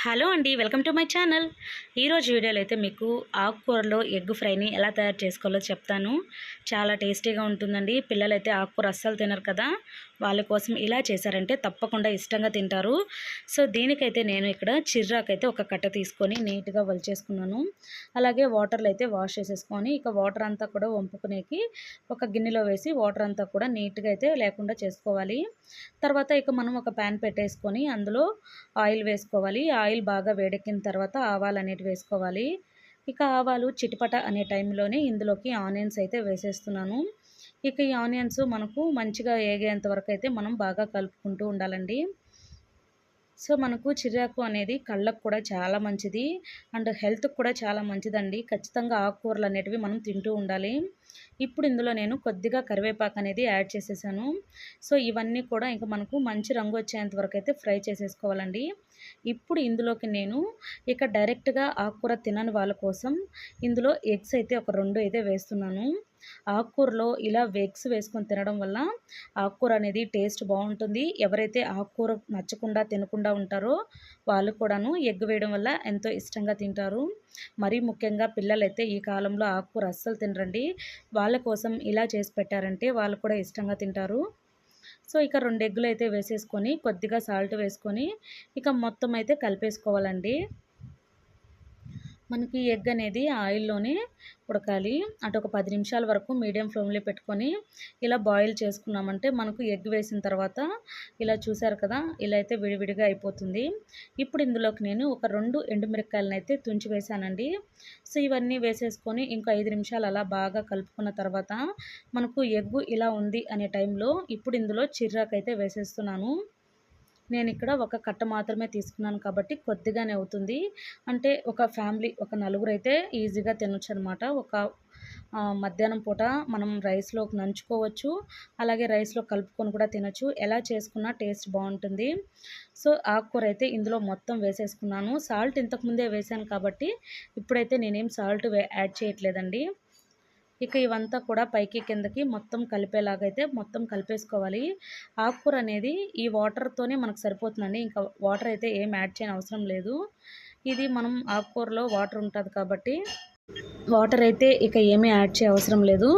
Hello అండి, welcome to my channel. ఈరోజు వీడియోలో అయితే మీకు ఆకుకూరలో ఎగ్ ఫ్రైని ఎలా తయారు చేసుకోవాలో చెప్తాను. చాలా టేస్టీగా ఉంటుందండి. పిల్లలైతే ఆకుకూర అస్సలు తినరు కదా, వాళ్ళ కోసం ఇలా చేశారంటే తప్పకుండా ఇష్టంగా తింటారు. సో దీనికైతే నేను ఇక్కడ చిర్రాకైతే ఒక కట్ట తీసుకొని నీట్గా వలిచేసుకున్నాను. అలాగే వాటర్లో అయితే వాష్ చేసేసుకొని ఇక వాటర్ అంతా కూడా వంపుకునేకి ఒక గిన్నెలో వేసి వాటర్ అంతా కూడా నీట్గా అయితే లేకుండా చేసుకోవాలి. తర్వాత ఇక మనం ఒక ప్యాన్ పెట్టేసుకొని అందులో ఆయిల్ వేసుకోవాలి. ఆయిల్ బాగా వేడెక్కిన తర్వాత ఆవాలు అనేవి వేసుకోవాలి. ఇక ఆవాలు చిటపట అనే టైంలోనే ఇందులోకి ఆనియన్స్ అయితే వేసేస్తున్నాను. ఇక ఈ ఆనియన్స్ మనకు మంచిగా ఏగేంత వరకు అయితే మనం బాగా కలుపుకుంటూ ఉండాలండి. సో మనకు చిర్రాకు అనేది కళ్ళకు కూడా చాలా మంచిది అండ్ హెల్త్కి కూడా చాలా మంచిదండి. ఖచ్చితంగా ఆకుకూరలు అనేటివి మనం తింటూ ఉండాలి. ఇప్పుడు ఇందులో నేను కొద్దిగా కరివేపాకు అనేది యాడ్ చేసేసాను. సో ఇవన్నీ కూడా ఇంకా మనకు మంచి రంగు వచ్చేంత వరకు అయితే ఫ్రై చేసేసుకోవాలండి. ఇప్పుడు ఇందులోకి నేను ఇక డైరెక్ట్గా ఆకుకూర తినని వాళ్ళ కోసం ఇందులో ఎగ్స్ అయితే ఒక 2 అయితే వేస్తున్నాను. ఆకుకూరలో ఇలా ఎగ్స్ వేసుకొని తినడం వల్ల ఆకుకూర అనేది టేస్ట్ బాగుంటుంది. ఎవరైతే ఆకుకూర నచ్చకుండా తినకుండా ఉంటారో వాళ్ళు కూడాను ఎగ్ వేయడం వల్ల ఎంతో ఇష్టంగా తింటారు. మరీ ముఖ్యంగా పిల్లలైతే ఈ కాలంలో ఆకుకూర అస్సలు తినరండి. వాళ్ళ కోసం ఇలా చేసి పెట్టారంటే వాళ్ళు కూడా ఇష్టంగా తింటారు. సో ఇక 2 ఎగ్గులు అయితే వేసేసుకొని కొద్దిగా సాల్ట్ వేసుకొని ఇక మొత్తం అయితే కలిపేసుకోవాలండి. మనకి ఎగ్ అనేది ఆయిల్లోనే ఉడకాలి. అంటే ఒక 10 నిమిషాల వరకు మీడియం ఫ్లేమ్లో పెట్టుకొని ఇలా బాయిల్ చేసుకున్నామంటే మనకు ఎగ్ వేసిన తర్వాత ఇలా చూసారు కదా, ఇలా అయితే విడివిడిగా అయిపోతుంది. ఇప్పుడు ఇందులోకి నేను ఒక 2 ఎండుమిరపకాయలను అయితే తుంచి వేసానండి. సో ఇవన్నీ వేసేసుకొని ఇంకా 5 నిమిషాలు అలా బాగా కలుపుకున్న తర్వాత మనకు ఎగ్గు ఇలా ఉంది అనే టైంలో ఇప్పుడు ఇందులో చిర్రాకు అయితే వేసేస్తున్నాను. నేను ఇక్కడ ఒక కట్ట మాత్రమే తీసుకున్నాను కాబట్టి కొద్దిగానే అవుతుంది. అంటే ఒక ఫ్యామిలీ ఒక నలుగురైతే ఈజీగా తినొచ్చనమాట. ఒక మధ్యాహ్నం పూట మనం రైస్‌లోకి నంచుకోవచ్చు. అలాగే రైస్‌లో కలుపుకొని కూడా తినొచ్చు. ఎలా చేసుకున్నా టేస్ట్ బావుంటుంది. సో ఆకుకూర అయితే ఇందులో మొత్తం వేసేసుకున్నాను. సాల్ట్ ఇంతకుముందే వేశాను కాబట్టి ఇప్పుడైతే నేనేం సాల్ట్ యాడ్ చేయట్లేదండి. ఇక ఇవంతా కూడా పైకి కిందకి మొత్తం కలిపేలాగైతే మొత్తం కలిపేసుకోవాలి. ఆకుకూర అనేది ఈ వాటర్‌తోనే మనకు సరిపోతుందండి. ఇంకా వాటర్ అయితే ఏం యాడ్ చేయని అవసరం లేదు. ఇది మనం ఆకుకూరలో వాటర్ ఉంటది కాబట్టి వాటర్ అయితే ఇక ఏమీ యాడ్ చేయవసరం లేదు.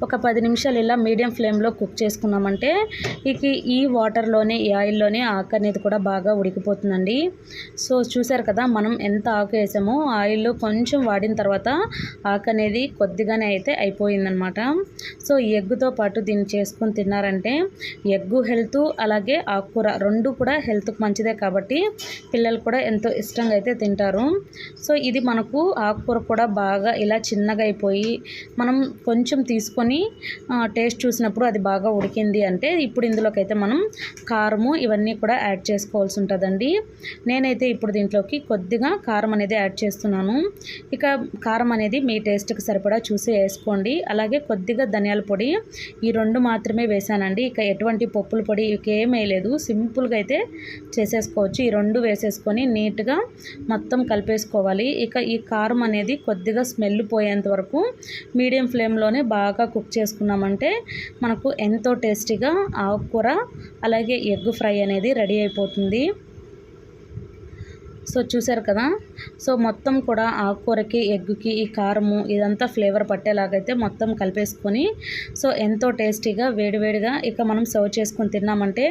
ఒక 10 నిమిషాలు ఇలా మీడియం ఫ్లేమ్లో కుక్ చేసుకున్నామంటే ఇక ఈ వాటర్లోనే ఈ ఆయిల్లోనే ఆకు అనేది కూడా బాగా ఉడికిపోతుందండి. సో చూసారు కదా, మనం ఎంత ఆకు వేసామో ఆయిల్లో కొంచెం వాడిన తర్వాత ఆకు అనేది కొద్దిగానే అయితే అయిపోయిందనమాట. సో ఎగ్గుతో పాటు దీన్ని చేసుకొని తిన్నారంటే ఎగ్గు హెల్త్ అలాగే ఆకుకూర 2 కూడా హెల్త్కి మంచిదే కాబట్టి పిల్లలు కూడా ఎంతో ఇష్టంగా అయితే తింటారు. సో ఇది మనకు ఆకుకూర కూడా బాగా ఇలా చిన్నగా అయిపోయి మనం కొంచెం తీసుకొని టేస్ట్ చూసినప్పుడు అది బాగా ఉడికింది అంటే ఇప్పుడు ఇందులోకైతే మనం కారము ఇవన్నీ కూడా యాడ్ చేసుకోవాల్సి ఉంటుందండి. నేనైతే ఇప్పుడు దీంట్లోకి కొద్దిగా కారం అనేది యాడ్ చేస్తున్నాను. ఇక కారం అనేది మీ టేస్ట్కి సరిపడా చూసి వేసుకోండి. అలాగే కొద్దిగా ధనియాల పొడి ఈ 2 మాత్రమే వేసానండి. ఇక ఎటువంటి పప్పుల పొడి ఇక ఏం వేయలేదు. సింపుల్గా అయితే చేసేసుకోవచ్చు. ఈ 2 వేసేసుకొని నీట్గా మొత్తం కలిపేసుకోవాలి. ఇక ఈ కారం అనేది కొద్దిగా స్మెల్ పోయేంత వరకు మీడియం ఫ్లేమ్లోనే బాగా కుక్ చేసుకున్నామంటే మనకు ఎంతో టేస్టీగా ఆకుకూర అలాగే ఎగ్ ఫ్రై అనేది రెడీ అయిపోతుంది. సో చూసారు కదా, సో మొత్తం కూడా ఆకుకూరకి ఎగ్గుకి ఈ కారము ఇదంతా ఫ్లేవర్ పట్టేలాగైతే మొత్తం కలిపేసుకొని సో ఎంతో టేస్టీగా వేడివేడిగా ఇక మనం సర్వ్ చేసుకొని తిన్నామంటే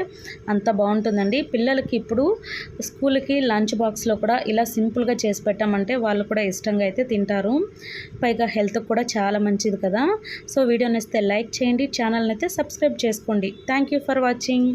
అంత బాగుంటుందండి. పిల్లలకి ఇప్పుడు స్కూల్కి లంచ్ బాక్స్లో కూడా ఇలా సింపుల్గా చేసి పెట్టామంటే వాళ్ళు కూడా ఇష్టంగా అయితే తింటారు. పైగా హెల్త్కి కూడా చాలా మంచిది కదా. సో వీడియో నచ్చితే లైక్ చేయండి, ఛానల్ని అయితే సబ్స్క్రైబ్ చేసుకోండి. Thank you for watching.